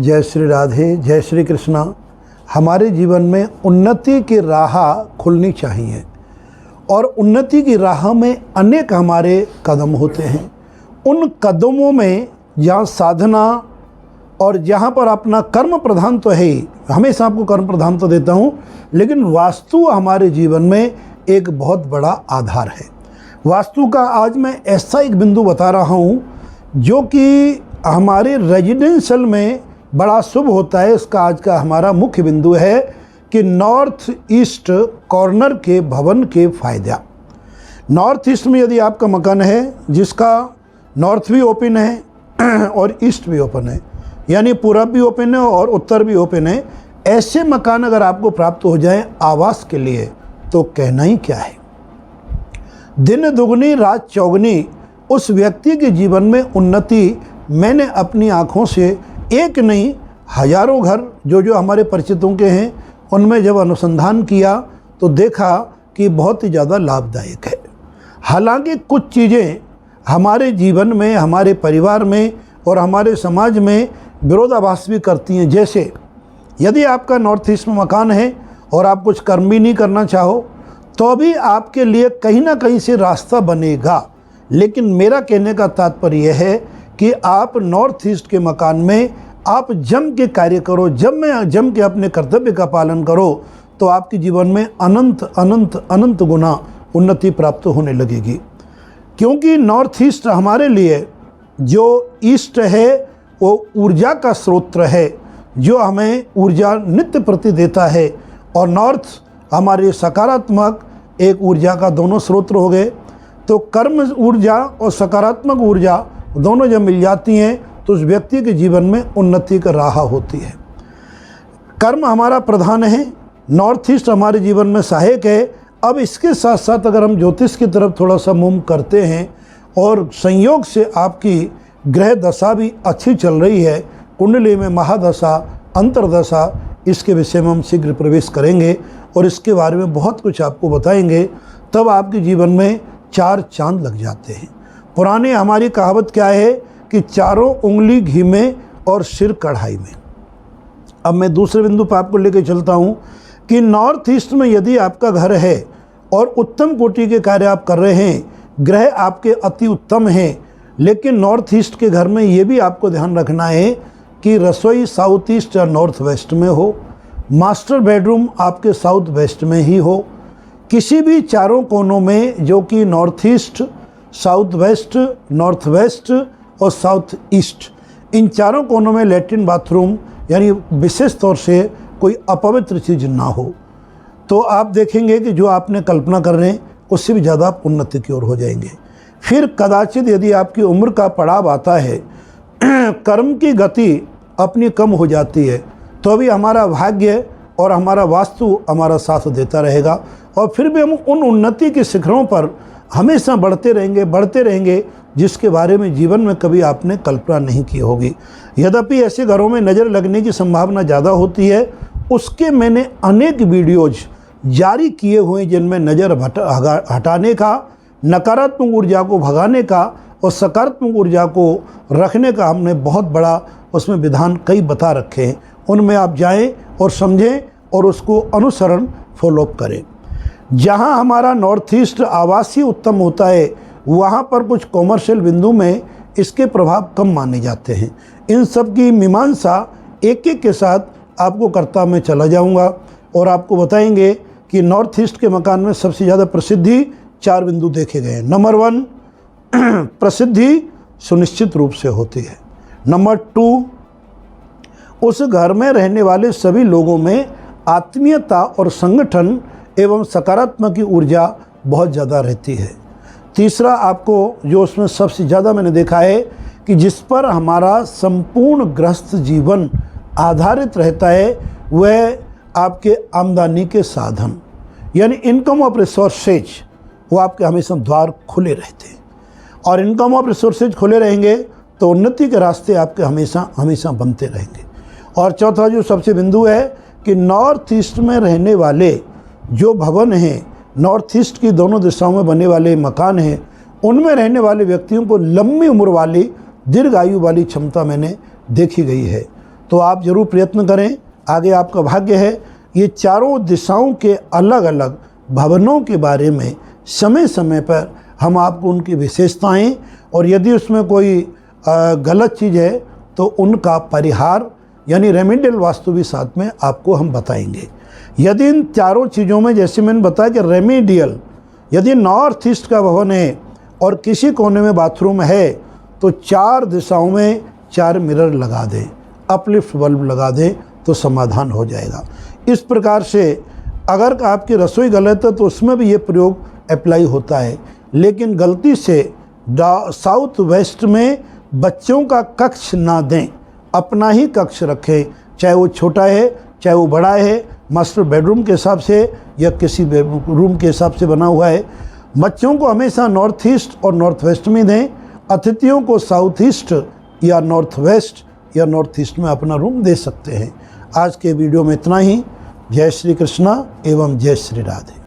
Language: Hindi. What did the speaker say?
जय श्री राधे, जय श्री कृष्णा। हमारे जीवन में उन्नति की राह खुलनी चाहिए और उन्नति की राह में अनेक हमारे कदम होते हैं। उन कदमों में जहाँ साधना और जहाँ पर अपना कर्म प्रधान तो है ही, हमेशा आपको कर्म प्रधान तो देता हूँ, लेकिन वास्तु हमारे जीवन में एक बहुत बड़ा आधार है। वास्तु का आज मैं ऐसा एक बिंदु बता रहा हूँ जो कि हमारे रेजिडेंशियल में बड़ा शुभ होता है। इसका आज का हमारा मुख्य बिंदु है कि नॉर्थ ईस्ट कॉर्नर के भवन के फायदा। नॉर्थ ईस्ट में यदि आपका मकान है जिसका नॉर्थ भी ओपन है और ईस्ट भी ओपन है, यानी पूरब भी ओपन है और उत्तर भी ओपन है, ऐसे मकान अगर आपको प्राप्त हो जाए आवास के लिए तो कहना ही क्या है। दिन दुगनी रात चौगनी उस व्यक्ति के जीवन में उन्नति मैंने अपनी आँखों से एक नहीं हजारों घर जो हमारे परिचितों के हैं उनमें जब अनुसंधान किया तो देखा कि बहुत ही ज़्यादा लाभदायक है। हालांकि कुछ चीज़ें हमारे जीवन में, हमारे परिवार में और हमारे समाज में विरोधाभास भी करती हैं। जैसे यदि आपका नॉर्थ ईस्ट में मकान है और आप कुछ कर्म भी नहीं करना चाहो तो भी आपके लिए कहीं ना कहीं से रास्ता बनेगा। लेकिन मेरा कहने का तात्पर्य यह है कि आप नॉर्थ ईस्ट के मकान में आप जम के कार्य करो, जम के अपने कर्तव्य का पालन करो तो आपके जीवन में अनंत अनंत अनंत गुना उन्नति प्राप्त होने लगेगी। क्योंकि नॉर्थ ईस्ट हमारे लिए जो ईस्ट है वो ऊर्जा का स्रोत है जो हमें ऊर्जा नित्य प्रति देता है, और नॉर्थ हमारे सकारात्मक एक ऊर्जा का दोनों स्रोत हो गए। तो कर्म ऊर्जा और सकारात्मक ऊर्जा दोनों जब मिल जाती हैं तो उस व्यक्ति के जीवन में उन्नति का राह होती है। कर्म हमारा प्रधान है, नॉर्थ ईस्ट हमारे जीवन में सहायक है। अब इसके साथ साथ अगर हम ज्योतिष की तरफ थोड़ा सा मूव करते हैं और संयोग से आपकी ग्रह दशा भी अच्छी चल रही है, कुंडली में महादशा अंतरदशा, इसके विषय में हम शीघ्र प्रवेश करेंगे और इसके बारे में बहुत कुछ आपको बताएंगे। तब आपके जीवन में चार चांद लग जाते हैं। पुराने हमारी कहावत क्या है कि चारों उंगली घी में और सिर कढ़ाई में। अब मैं दूसरे बिंदु पर आपको लेकर चलता हूँ कि नॉर्थ ईस्ट में यदि आपका घर है और उत्तम कोटि के कार्य आप कर रहे हैं, ग्रह आपके अति उत्तम हैं, लेकिन नॉर्थ ईस्ट के घर में ये भी आपको ध्यान रखना है कि रसोई साउथ ईस्ट या नॉर्थ वेस्ट में हो, मास्टर बेडरूम आपके साउथ वेस्ट में ही हो। किसी भी चारों कोनों में जो कि north east, south west, north west और साउथ ईस्ट, इन चारों कोनों में लैट्रिन बाथरूम यानी विशेष तौर से कोई अपवित्र चीज़ ना हो तो आप देखेंगे कि जो आपने कल्पना कर रहे हैं उससे भी ज़्यादा आप उन्नति की ओर हो जाएंगे। फिर कदाचित यदि आपकी उम्र का पड़ाव आता है, कर्म की गति अपनी कम हो जाती है, तो भी हमारा भाग्य और हमारा वास्तु हमारा साथ देता रहेगा और फिर भी हम उन उन्नति के शिखरों पर हमेशा बढ़ते रहेंगे जिसके बारे में जीवन में कभी आपने कल्पना नहीं की होगी। यद्यपि ऐसे घरों में नज़र लगने की संभावना ज़्यादा होती है, उसके मैंने अनेक वीडियोज जारी किए हुए जिनमें नज़र हटाने का, नकारात्मक ऊर्जा को भगाने का और सकारात्मक ऊर्जा को रखने का हमने बहुत बड़ा उसमें विधान कई बता रखे हैं। उनमें आप जाएं और समझें और उसको अनुसरण फॉलोअप करें। जहां हमारा नॉर्थ ईस्ट आवासीय उत्तम होता है वहां पर कुछ कॉमर्शियल बिंदु में इसके प्रभाव कम माने जाते हैं। इन सब की मीमांसा एक एक के साथ आपको करता मैं चला जाऊंगा और आपको बताएंगे कि नॉर्थ ईस्ट के मकान में सबसे ज़्यादा प्रसिद्धि चार बिंदु देखे गए हैं। नंबर 1, प्रसिद्धि सुनिश्चित रूप से होती है। नंबर 2, उस घर में रहने वाले सभी लोगों में आत्मीयता और संगठन एवं सकारात्मक की ऊर्जा बहुत ज़्यादा रहती है। तीसरा, आपको जो उसमें सबसे ज़्यादा मैंने देखा है कि जिस पर हमारा संपूर्ण गृहस्थ जीवन आधारित रहता है वह आपके आमदनी के साधन यानी इनकम ऑफ रिसोर्सेज, वो आपके हमेशा द्वार खुले रहते हैं और इनकम ऑफ रिसोर्सेज खुले रहेंगे तो उन्नति के रास्ते आपके हमेशा हमेशा बनते रहेंगे। और चौथा जो सबसे बिंदु है कि नॉर्थ ईस्ट में रहने वाले जो भवन हैं, नॉर्थ ईस्ट की दोनों दिशाओं में बने वाले मकान हैं, उनमें रहने वाले व्यक्तियों को लंबी उम्र वाली, दीर्घायु वाली क्षमता मैंने देखी गई है। तो आप ज़रूर प्रयत्न करें, आगे आपका भाग्य है। ये चारों दिशाओं के अलग अलग भवनों के बारे में समय समय पर हम आपको उनकी विशेषताएं और यदि उसमें कोई गलत चीज़ है तो उनका परिहार यानी रेमेडियल वास्तु भी साथ में आपको हम बताएंगे। यदि इन चारों चीज़ों में, जैसे मैंने बताया कि रेमेडियल, यदि नॉर्थ ईस्ट का भवन है और किसी कोने में बाथरूम है तो 4 दिशाओं में 4 मिरर लगा दें, अपलिफ्ट बल्ब लगा दें तो समाधान हो जाएगा। इस प्रकार से अगर आपकी रसोई गलत है तो उसमें भी ये प्रयोग अप्लाई होता है। लेकिन गलती से साउथ वेस्ट में बच्चों का कक्ष ना दें, अपना ही कक्ष रखें, चाहे वो छोटा है चाहे वो बड़ा है, मास्टर बेडरूम के हिसाब से या किसी रूम के हिसाब से बना हुआ है। बच्चों को हमेशा नॉर्थ ईस्ट और नॉर्थ वेस्ट में दें, अतिथियों को साउथ ईस्ट या नॉर्थ वेस्ट या नॉर्थ ईस्ट में अपना रूम दे सकते हैं। आज के वीडियो में इतना ही। जय श्री कृष्णा एवं जय श्री राधे।